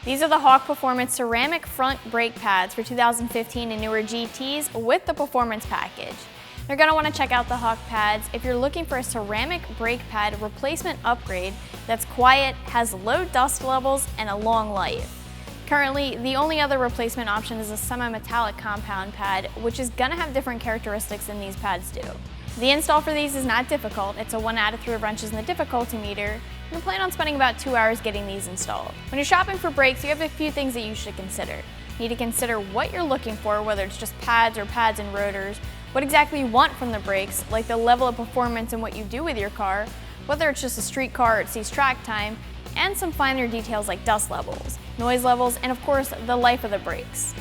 These are the Hawk Performance ceramic front brake pads for 2015 and newer GTs with the Performance package. You're going to want to check out the Hawk pads if you're looking for a ceramic brake pad replacement upgrade that's quiet, has low dust levels, and a long life. Currently, the only other replacement option is a semi-metallic compound pad, which is going to have different characteristics than these pads do. The install for these is not difficult. It's a 1 out of 3 wrenches in the difficulty meter. You plan on spending about 2 hours getting these installed. When you're shopping for brakes, you have a few things that you should consider. You need to consider what you're looking for, whether it's just pads or pads and rotors, what exactly you want from the brakes, like the level of performance and what you do with your car, whether it's just a street car or it sees track time, and some finer details like dust levels, noise levels, and of course, the life of the brakes.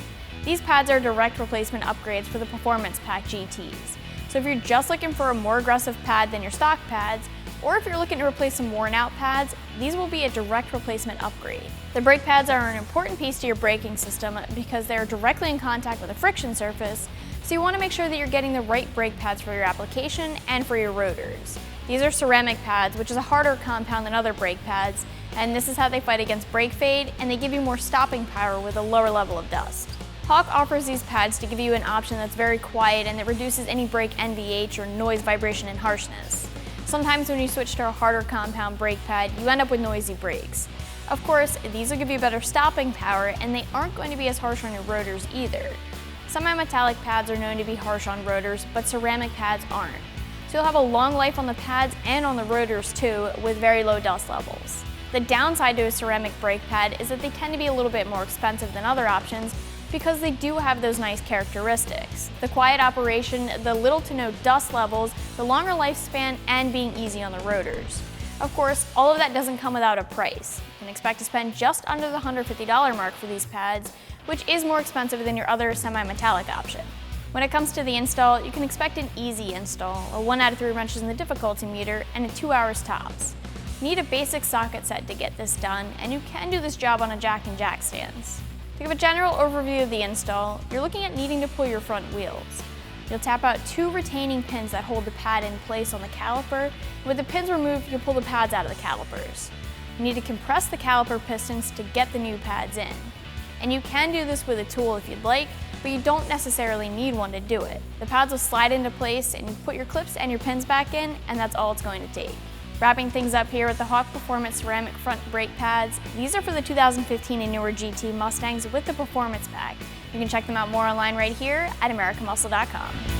These pads are direct replacement upgrades for the Performance Pack GTs. So if you're just looking for a more aggressive pad than your stock pads, or if you're looking to replace some worn out pads, these will be a direct replacement upgrade. The brake pads are an important piece to your braking system because they are directly in contact with a friction surface, so you want to make sure that you're getting the right brake pads for your application and for your rotors. These are ceramic pads, which is a harder compound than other brake pads, and this is how they fight against brake fade, and they give you more stopping power with a lower level of dust. Hawk offers these pads to give you an option that's very quiet and that reduces any brake NVH or noise, vibration, and harshness. Sometimes when you switch to a harder compound brake pad, you end up with noisy brakes. Of course, these will give you better stopping power, and they aren't going to be as harsh on your rotors either. Semi-metallic pads are known to be harsh on rotors, but ceramic pads aren't. So you'll have a long life on the pads and on the rotors too, with very low dust levels. The downside to a ceramic brake pad is that they tend to be a little bit more expensive than other options because they do have those nice characteristics. The quiet operation, the little to no dust levels, the longer lifespan, and being easy on the rotors. Of course, all of that doesn't come without a price. You can expect to spend just under the $150 mark for these pads, which is more expensive than your other semi-metallic option. When it comes to the install, you can expect an easy install, a 1 out of 3 wrenches in the difficulty meter, and in 2 hours tops. You need a basic socket set to get this done, and you can do this job on a jack and jack stands. To give a general overview of the install, you're looking at needing to pull your front wheels. You'll tap out 2 retaining pins that hold the pad in place on the caliper, and with the pins removed, you'll pull the pads out of the calipers. You need to compress the caliper pistons to get the new pads in. And you can do this with a tool if you'd like, but you don't necessarily need one to do it. The pads will slide into place and you put your clips and your pins back in, and that's all it's going to take. Wrapping things up here with the Hawk Performance ceramic front brake pads, these are for the 2015 and newer GT Mustangs with the Performance Pack. You can check them out more online right here at AmericanMuscle.com.